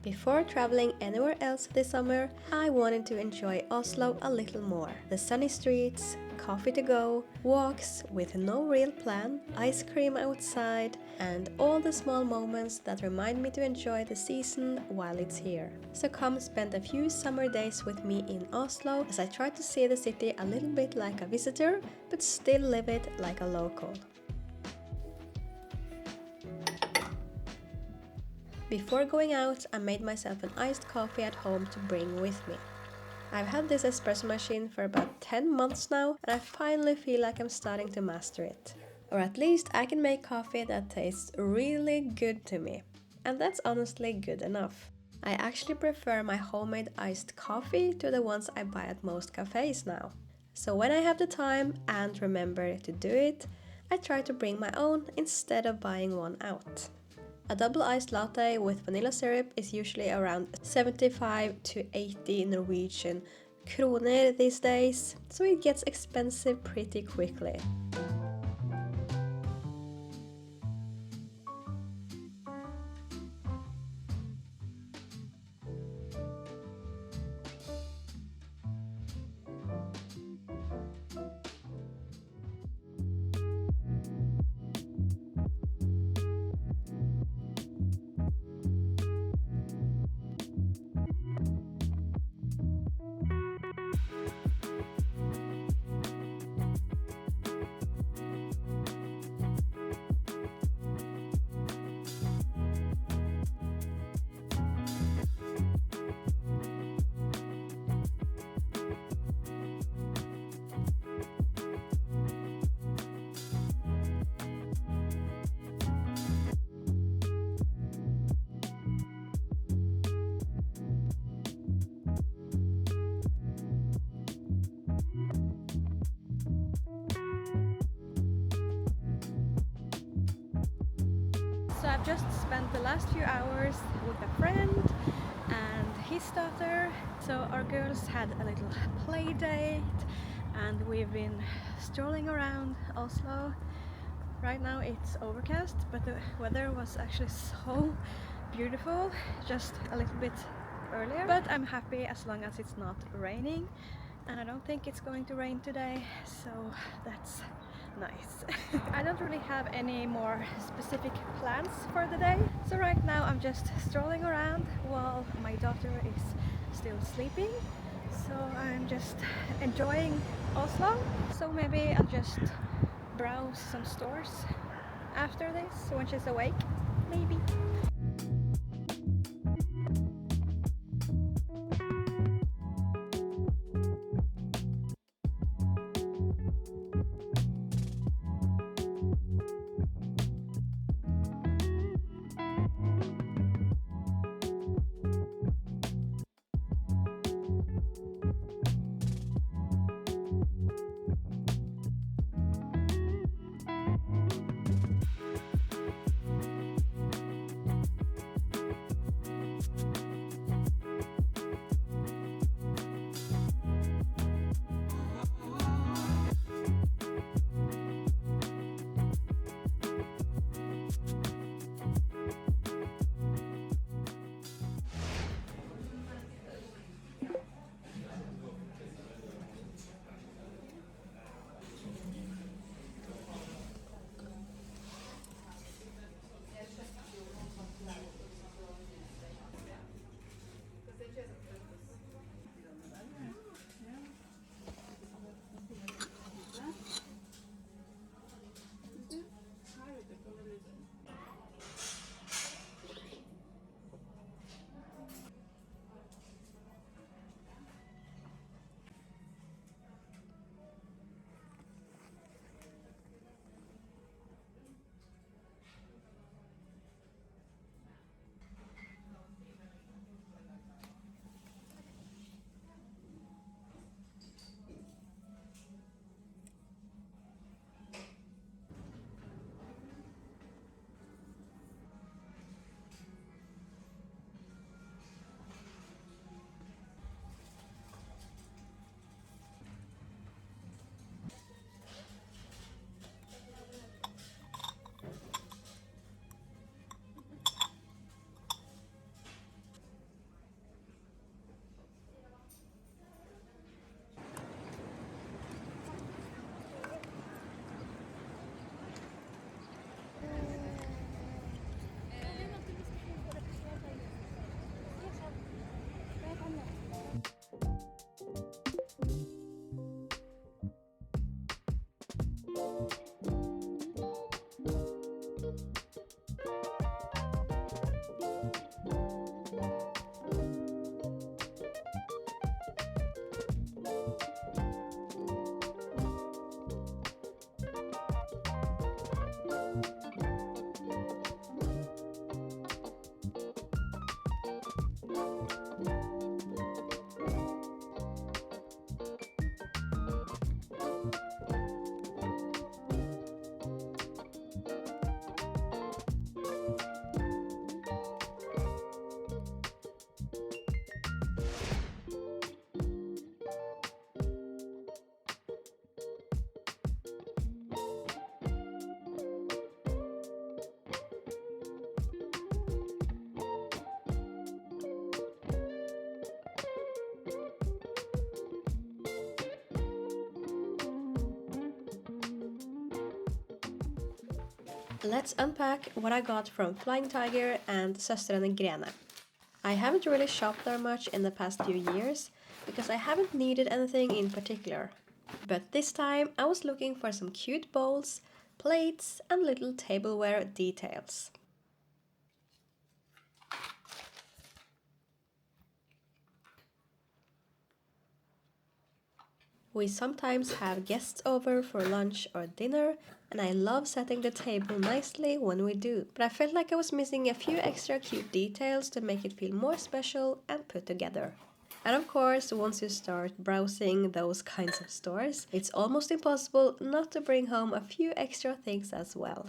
Before traveling anywhere else this summer, I wanted to enjoy Oslo a little more. The sunny streets, coffee to go, walks with no real plan, ice cream outside, and all the small moments that remind me to enjoy the season while it's here. So come spend a few summer days with me in Oslo as I try to see the city a little bit like a visitor, but still live it like a local. Before going out, I made myself an iced coffee at home to bring with me. I've had this espresso machine for about 10 months now, and I finally feel like I'm starting to master it. Or at least I can make coffee that tastes really good to me. And that's honestly good enough. I actually prefer my homemade iced coffee to the ones I buy at most cafes now. So when I have the time and remember to do it, I try to bring my own instead of buying one out. A double iced latte with vanilla syrup is usually around 75 to 80 Norwegian kroner these days, so it gets expensive pretty quickly. So I've just spent the last few hours with a friend and his daughter. So our girls had a little play date and we've been strolling around Oslo. Right now it's overcast, but the weather was actually so beautiful just a little bit earlier. But I'm happy as long as it's not raining, and I don't think it's going to rain today, so that's nice. I don't really have any more specific plans for the day, so right now I'm just strolling around while my daughter is still sleeping. So I'm just enjoying Oslo. So maybe I'll just browse some stores after this when she's awake, maybe. Let's unpack what I got from Flying Tiger and Søstrene Grene. I haven't really shopped there much in the past few years because I haven't needed anything in particular. But this time I was looking for some cute bowls, plates and little tableware details. We sometimes have guests over for lunch or dinner, and I love setting the table nicely when we do. But I felt like I was missing a few extra cute details to make it feel more special and put together. And of course, once you start browsing those kinds of stores, it's almost impossible not to bring home a few extra things as well.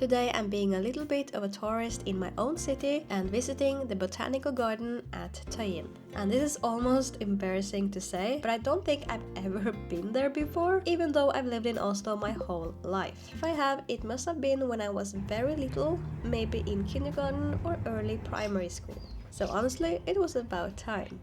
Today I'm being a little bit of a tourist in my own city and visiting the Botanical Garden at Tøyen. And this is almost embarrassing to say, but I don't think I've ever been there before, even though I've lived in Oslo my whole life. If I have, it must have been when I was very little, maybe in kindergarten or early primary school. So honestly, it was about time.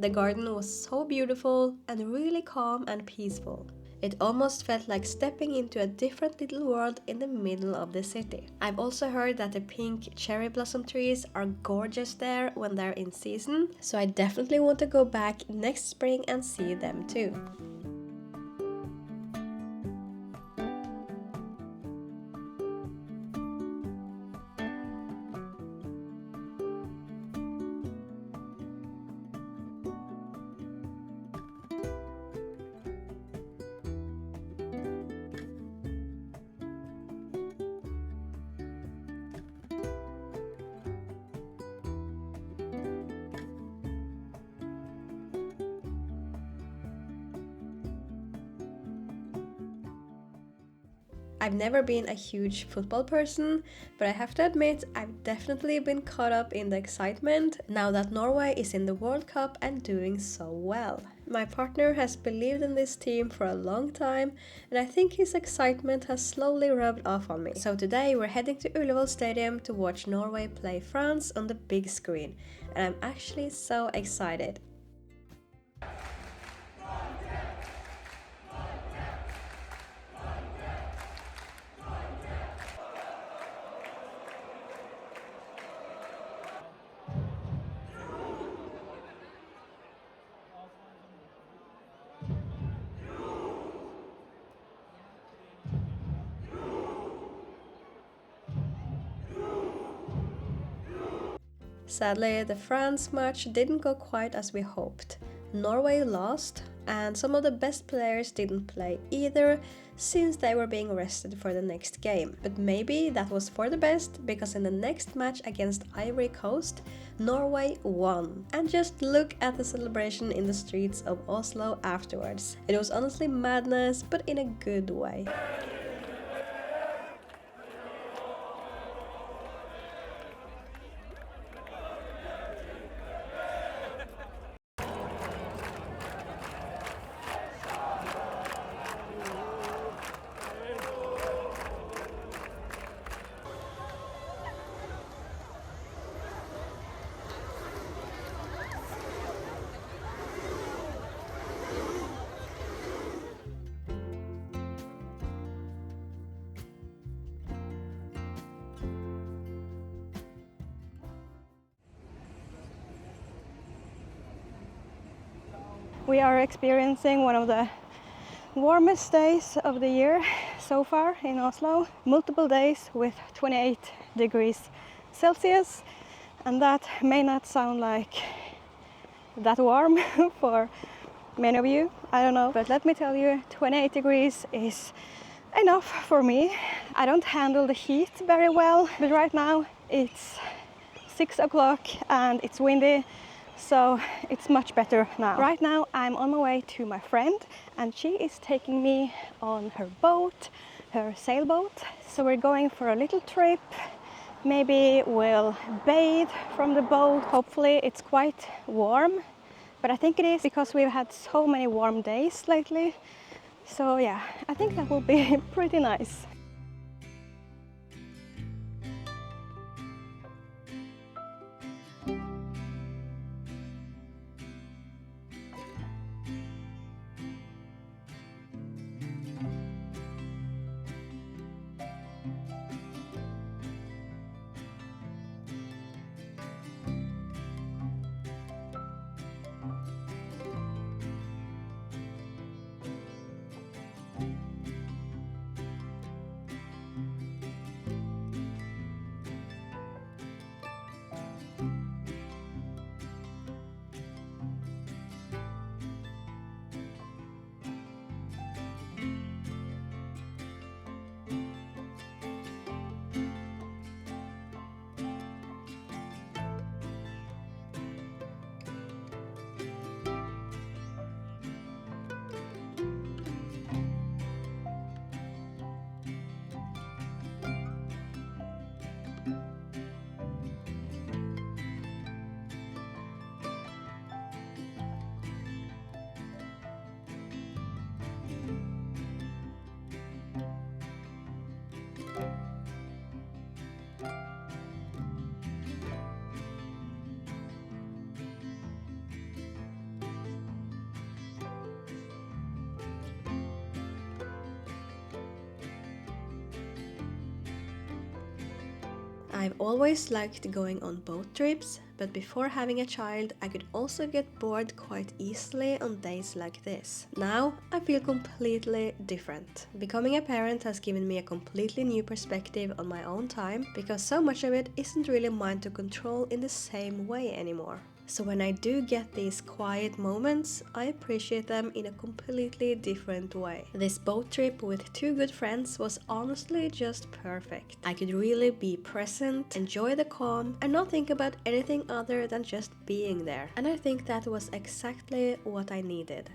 The garden was so beautiful and really calm and peaceful. It almost felt like stepping into a different little world in the middle of the city. I've also heard that the pink cherry blossom trees are gorgeous there when they're in season, so I definitely want to go back next spring and see them too. I've never been a huge football person, but I have to admit I've definitely been caught up in the excitement now that Norway is in the World Cup and doing so well. My partner has believed in this team for a long time, and I think his excitement has slowly rubbed off on me. So today we're heading to Ullevaal Stadium to watch Norway play France on the big screen, and I'm actually so excited. Sadly, the France match didn't go quite as we hoped. Norway lost, and some of the best players didn't play either, since they were being rested for the next game. But maybe that was for the best, because in the next match against Ivory Coast, Norway won. And just look at the celebration in the streets of Oslo afterwards. It was honestly madness, but in a good way. We are experiencing one of the warmest days of the year so far in Oslo. Multiple days with 28 degrees Celsius, and that may not sound like that warm for many of you, I don't know, but let me tell you, 28 degrees is enough for me. I don't handle the heat very well, but right now it's 6 o'clock and it's windy, so it's much better now. Right now I'm on my way to my friend, and she is taking me on her boat, her sailboat. So we're going for a little trip. Maybe we'll bathe from the boat. Hopefully it's quite warm, but I think it is because we've had so many warm days lately. So yeah, I think that will be pretty nice. I've always liked going on boat trips, but before having a child, I could also get bored quite easily on days like this. Now, I feel completely different. Becoming a parent has given me a completely new perspective on my own time, because so much of it isn't really mine to control in the same way anymore. So when I do get these quiet moments, I appreciate them in a completely different way. This boat trip with two good friends was honestly just perfect. I could really be present, enjoy the calm, and not think about anything other than just being there. And I think that was exactly what I needed.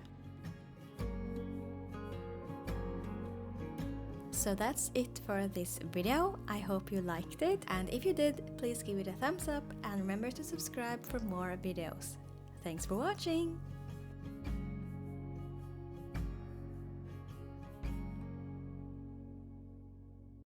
So that's it for this video. I hope you liked it, and if you did, please give it a thumbs up and remember to subscribe for more videos. Thanks for watching!